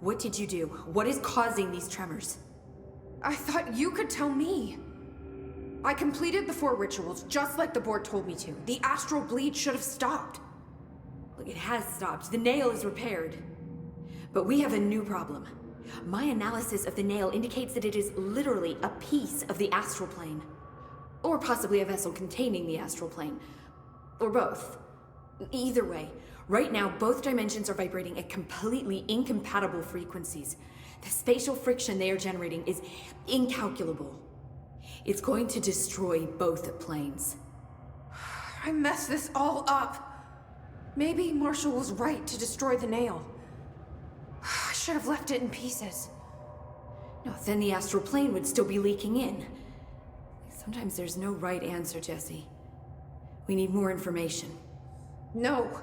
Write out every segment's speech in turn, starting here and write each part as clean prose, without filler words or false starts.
What did you do? What is causing these tremors? I thought you could tell me. I completed the 4 rituals, just like the board told me to. The astral bleed should have stopped. Look, it has stopped. The nail is repaired. But we have a new problem. My analysis of the nail indicates that it is literally a piece of the astral plane. Or possibly a vessel containing the astral plane. Or both. Either way, right now both dimensions are vibrating at completely incompatible frequencies. The spatial friction they are generating is incalculable. It's going to destroy both planes. I messed this all up. Maybe Marshall was right to destroy the nail. I should have left it in pieces. No, then the astral plane would still be leaking in. Sometimes there's no right answer, Jesse. We need more information. No.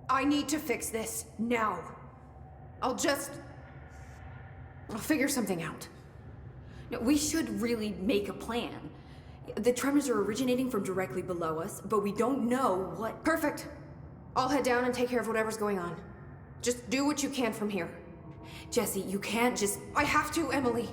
I need to fix this, now. I'll figure something out. No, we should really make a plan. The tremors are originating from directly below us, but we don't know what... Perfect. I'll head down and take care of whatever's going on. Just do what you can from here. Jesse, you can't just... I have to, Emily.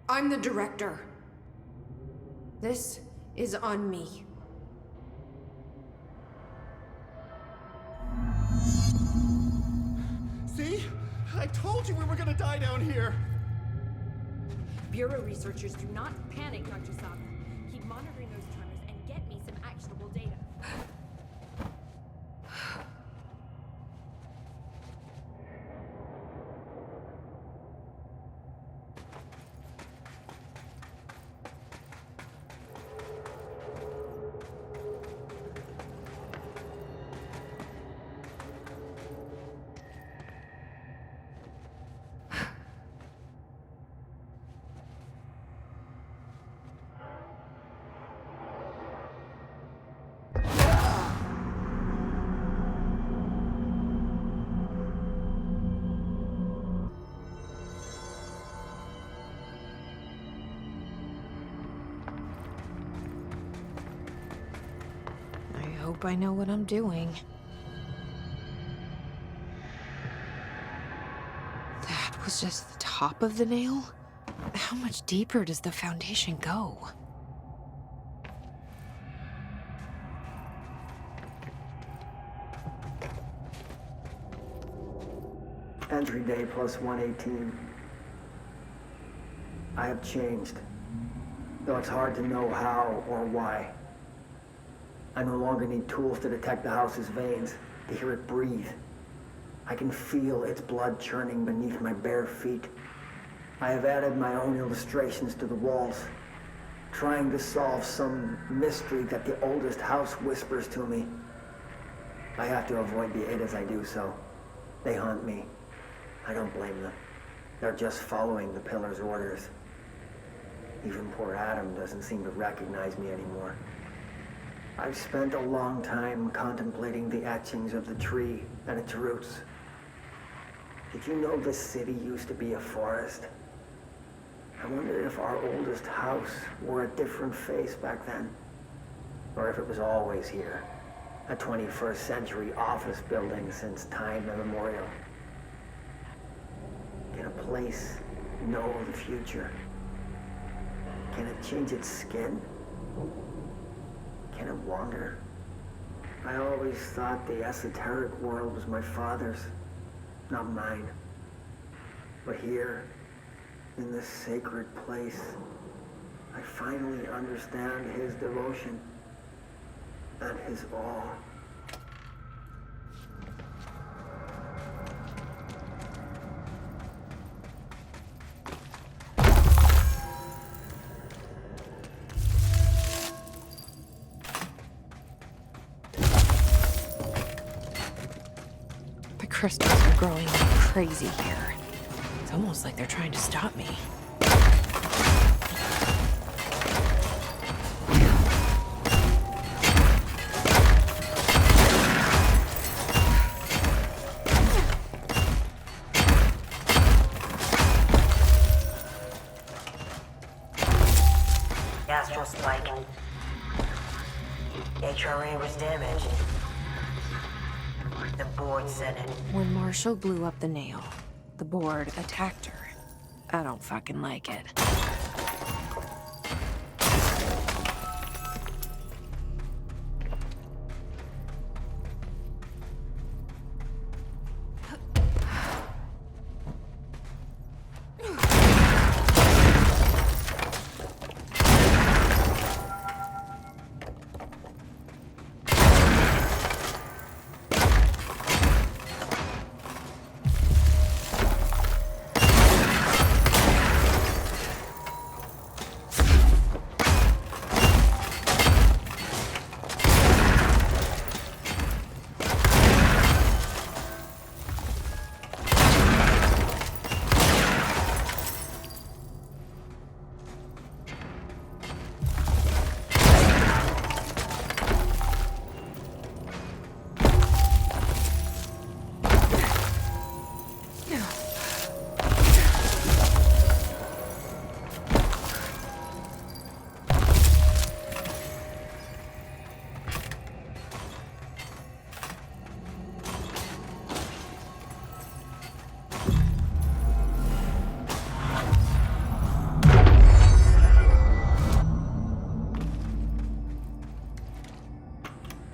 I'm the director. This is on me. See? I told you we were gonna die down here! Bureau researchers, do not panic, Dr. Saba. Keep monitoring those tremors and get me some actionable data. I hope I know what I'm doing. That was just the top of the nail? How much deeper does the foundation go? Entry day plus 118. I have changed, though it's hard to know how or why. I no longer need tools to detect the house's veins, to hear it breathe. I can feel its blood churning beneath my bare feet. I have added my own illustrations to the walls, trying to solve some mystery that the oldest house whispers to me. I have to avoid the id as I do so. They haunt me. I don't blame them. They're just following the pillar's orders. Even poor Adam doesn't seem to recognize me anymore. I've spent a long time contemplating the etchings of the tree and its roots. Did you know this city used to be a forest? I wonder if our oldest house wore a different face back then. Or if it was always here. A 21st century office building since time immemorial. Can a place know the future? Can it change its skin? Can it wander? I always thought the esoteric world was my father's, not mine. But here, in this sacred place, I finally understand his devotion and his awe. The crystals are growing like crazy here. It's almost like they're trying to stop me. Astral spike. HRA was damaged. The board said it. When Marshall blew up the nail, the board attacked her. I don't fucking like it.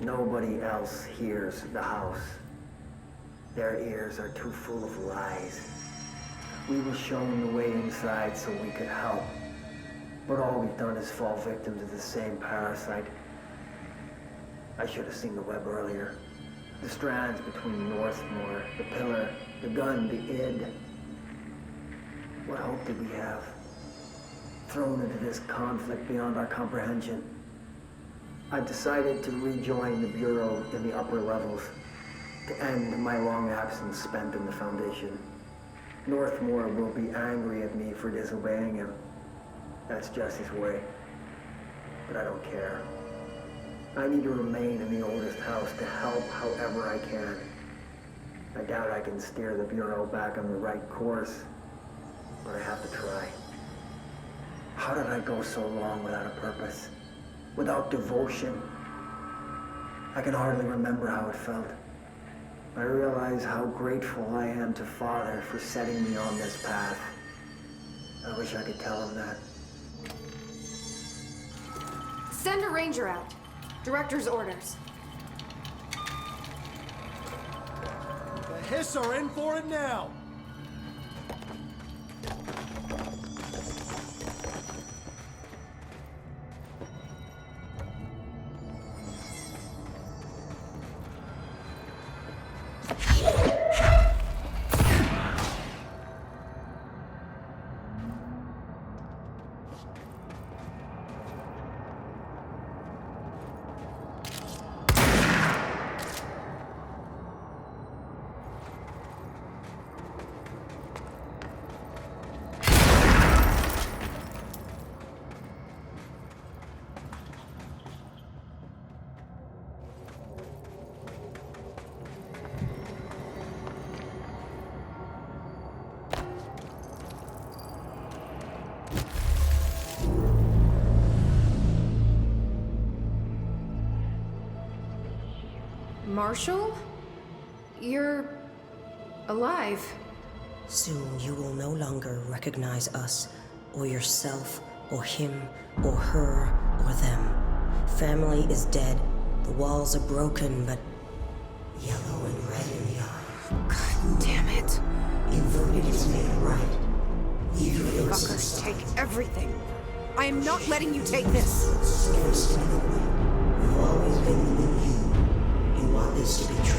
Nobody else hears the house. Their ears are too full of lies. We were shown the way inside so we could help. But all we've done is fall victim to the same parasite. I should have seen the web earlier. The strands between Northmore, the pillar, the gun, the id. What hope did we have? Thrown into this conflict beyond our comprehension. I've decided to rejoin the Bureau in the upper levels, to end my long absence spent in the Foundation. Northmore will be angry at me for disobeying him. That's just his way. But I don't care. I need to remain in the oldest house to help however I can. I doubt I can steer the Bureau back on the right course, but I have to try. How did I go so long without a purpose? Without devotion? I can hardly remember how it felt. I realize how grateful I am to Father for setting me on this path. I wish I could tell him that. Send a ranger out. Director's orders. The Hiss are in for it now! Marshall? You're alive. Soon you will no longer recognize us, or yourself, or him, or her, or them. Family is dead. The walls are broken, but yellow and red in the eye. God damn it. Inverted is made right. Leave your Fuckers innocence. take everything. I am not letting you take this. Scarce in a way. We've always been the new you. You want this to be true.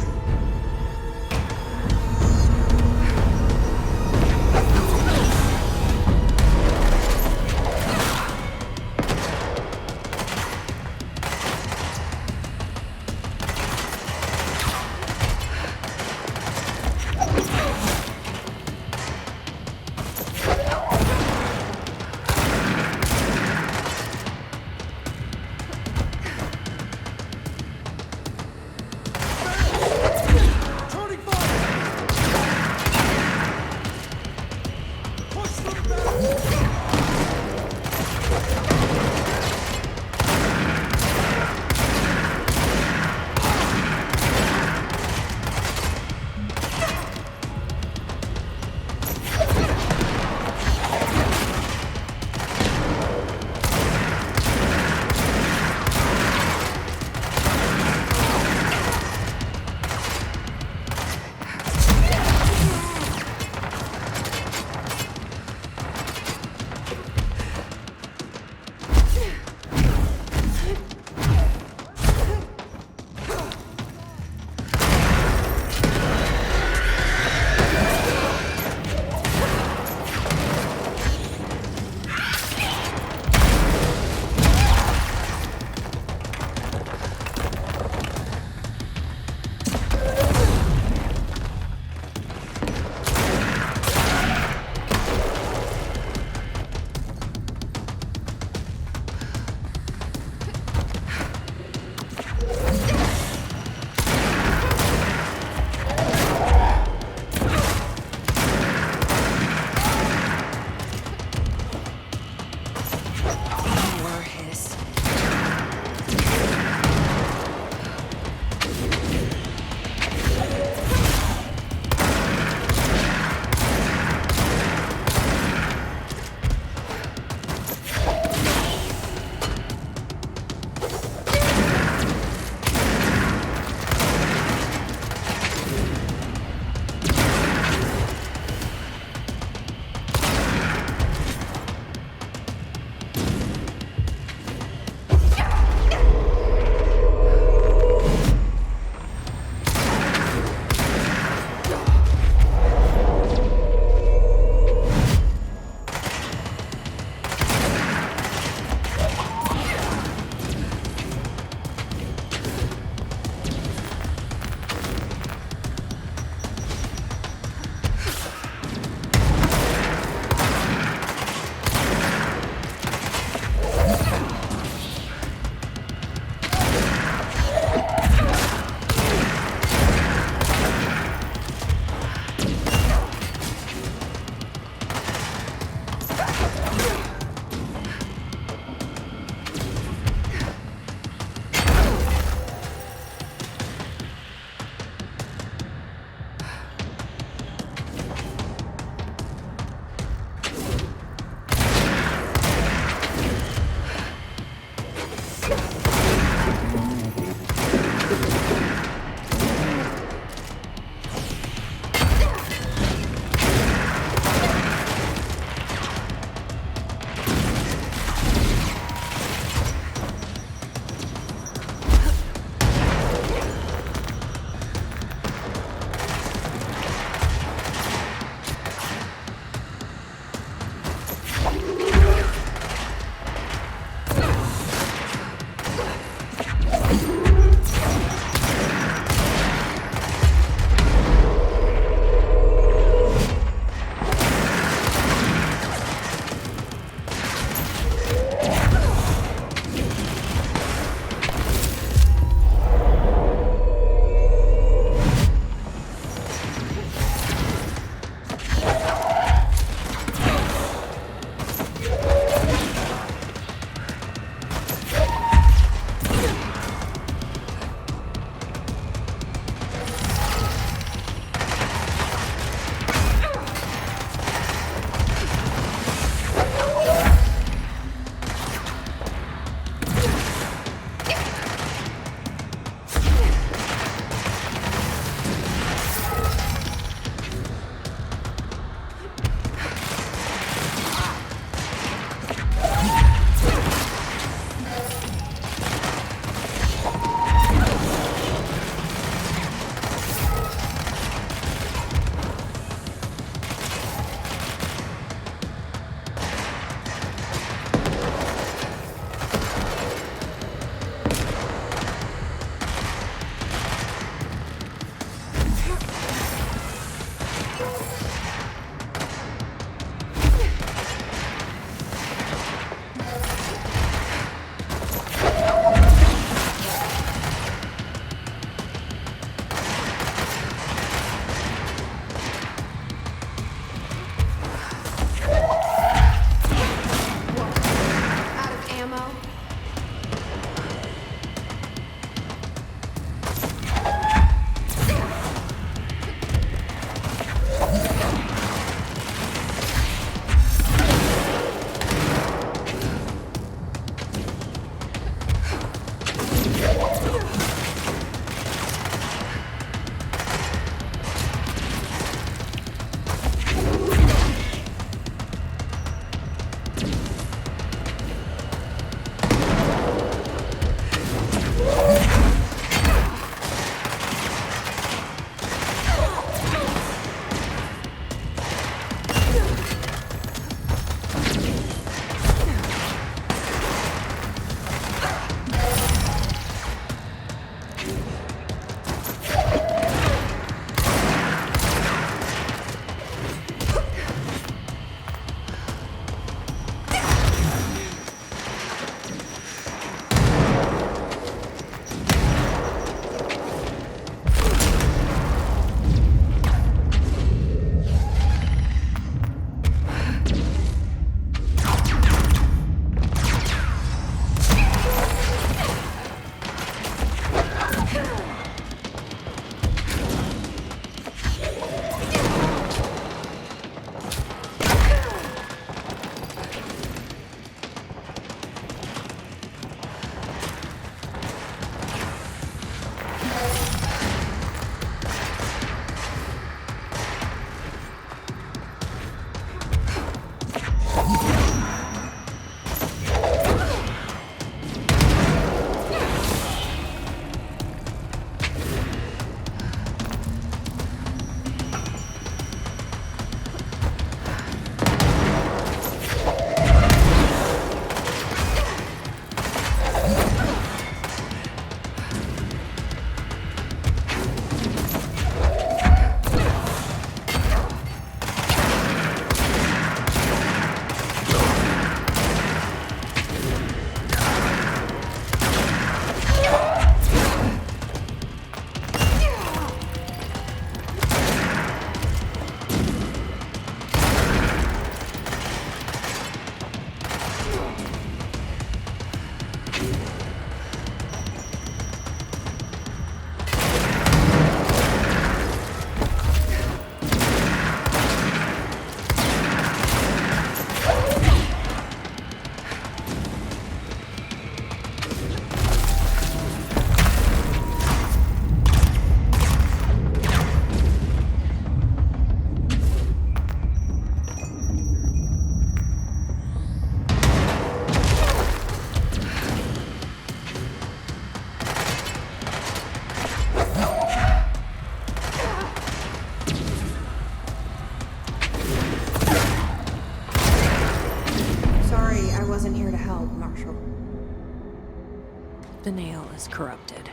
The nail is corrupted.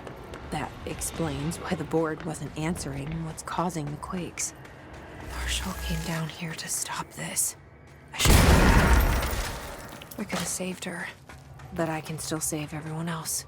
That explains why the board wasn't answering what's causing the quakes. Marshall came down here to stop this. I could have saved her, but I can still save everyone else.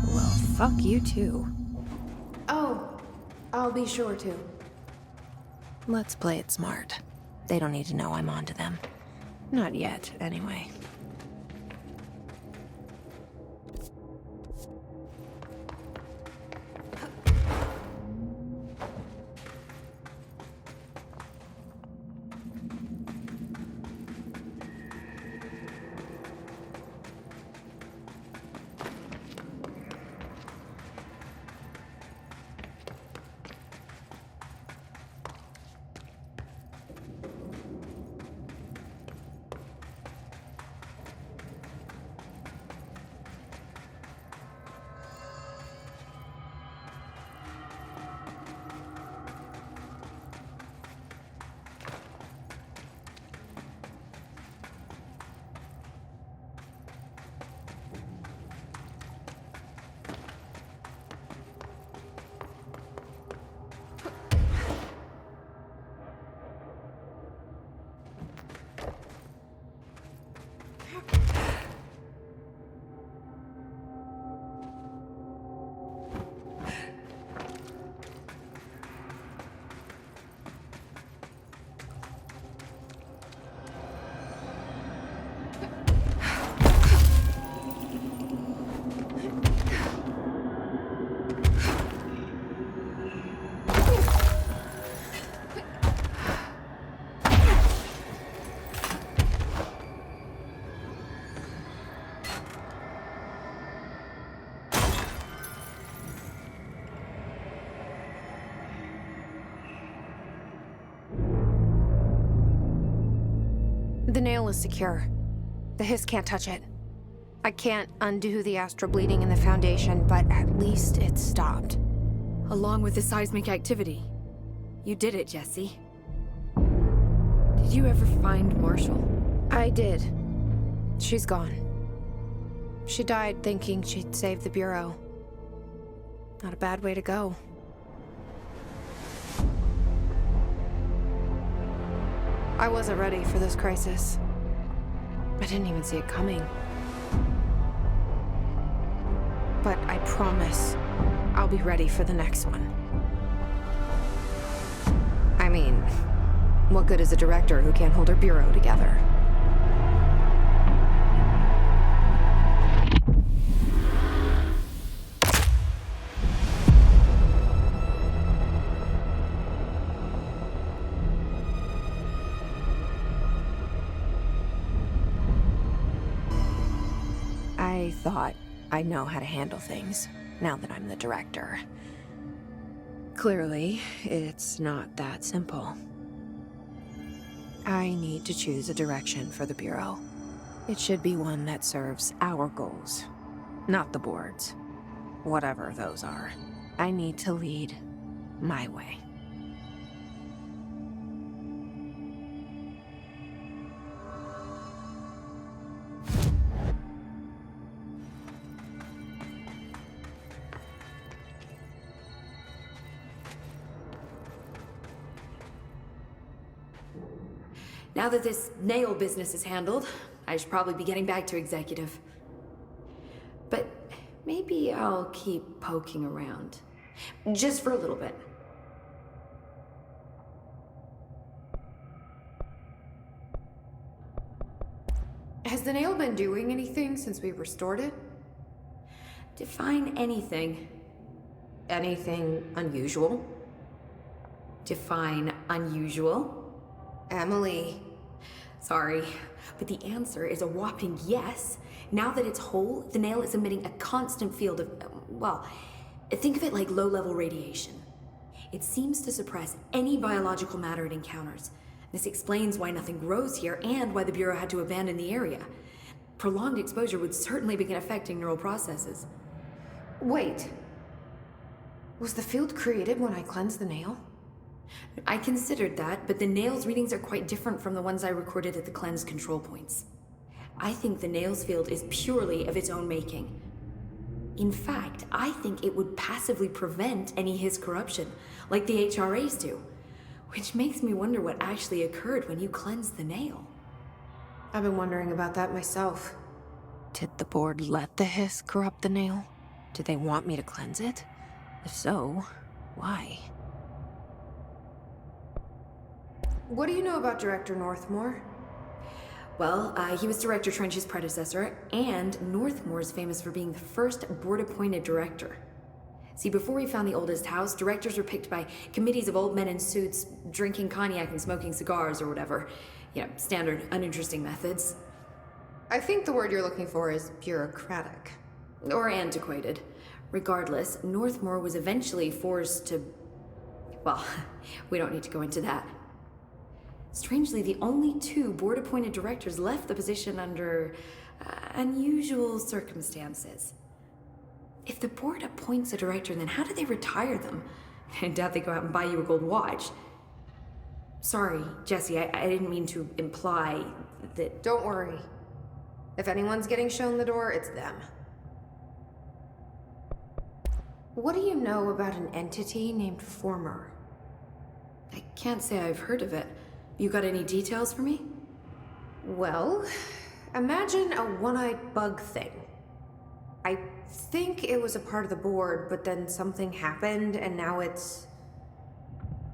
Well, fuck you too. Oh, I'll be sure to. Let's play it smart. They don't need to know I'm onto them. Not yet, anyway. The nail is secure. The Hiss can't touch it. I can't undo the astral bleeding in the Foundation, but at least it's stopped. Along with the seismic activity. You did it, Jesse. Did you ever find Marshall? I did. She's gone. She died thinking she'd save the Bureau. Not a bad way to go. I wasn't ready for this crisis. I didn't even see it coming. But I promise I'll be ready for the next one. I mean, what good is a director who can't hold her bureau together? I thought I know how to handle things, now that I'm the director. Clearly, it's not that simple. I need to choose a direction for the Bureau. It should be one that serves our goals, not the board's. Whatever those are. I need to lead my way. Now that this nail business is handled, I should probably be getting back to executive. But maybe I'll keep poking around. Just for a little bit. Has the nail been doing anything since we restored it? Define anything. Anything unusual? Define unusual. Emily. Sorry, but the answer is a whopping yes. Now that it's whole, the nail is emitting a constant field of, well, think of it like low-level radiation. It seems to suppress any biological matter it encounters. This explains why nothing grows here and why the Bureau had to abandon the area. Prolonged exposure would certainly begin affecting neural processes. Wait. Was the field created when I cleansed the nail? I considered that, but the nail's readings are quite different from the ones I recorded at the cleanse control points. I think the nail's field is purely of its own making. In fact, I think it would passively prevent any Hiss corruption, like the HRAs do. Which makes me wonder what actually occurred when you cleansed the nail. I've been wondering about that myself. Did the board let the Hiss corrupt the nail? Did they want me to cleanse it? If so, why? What do you know about Director Northmore? Well, he was Director Trench's predecessor, and Northmore's famous for being the first board-appointed director. See, before we found the oldest house, directors were picked by committees of old men in suits, drinking cognac and smoking cigars or whatever. You know, standard, uninteresting methods. I think the word you're looking for is bureaucratic. Or antiquated. Regardless, Northmore was eventually forced to... Well, we don't need to go into that. Strangely, the only two board-appointed directors left the position under unusual circumstances. If the board appoints a director, then how do they retire them? I doubt they go out and buy you a gold watch. Sorry, Jesse, I didn't mean to imply that... Don't worry. If anyone's getting shown the door, it's them. What do you know about an entity named Former? I can't say I've heard of it. You got any details for me? Well, imagine a one-eyed bug thing. I think it was a part of the board, but then something happened and now it's...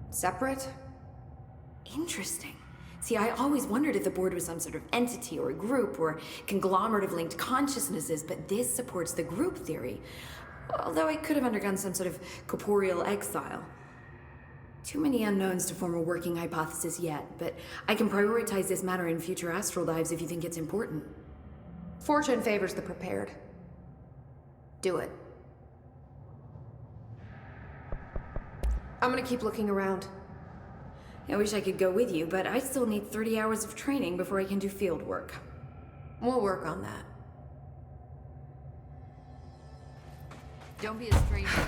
separate? Interesting. See, I always wondered if the board was some sort of entity or a group or conglomerate of linked consciousnesses, but this supports the group theory. Although I could have undergone some sort of corporeal exile. Too many unknowns to form a working hypothesis yet, but I can prioritize this matter in future astral dives if you think it's important. Fortune favors the prepared. Do it. I'm gonna keep looking around. I wish I could go with you, but I still need 30 hours of training before I can do field work. We'll work on that. Don't be a stranger.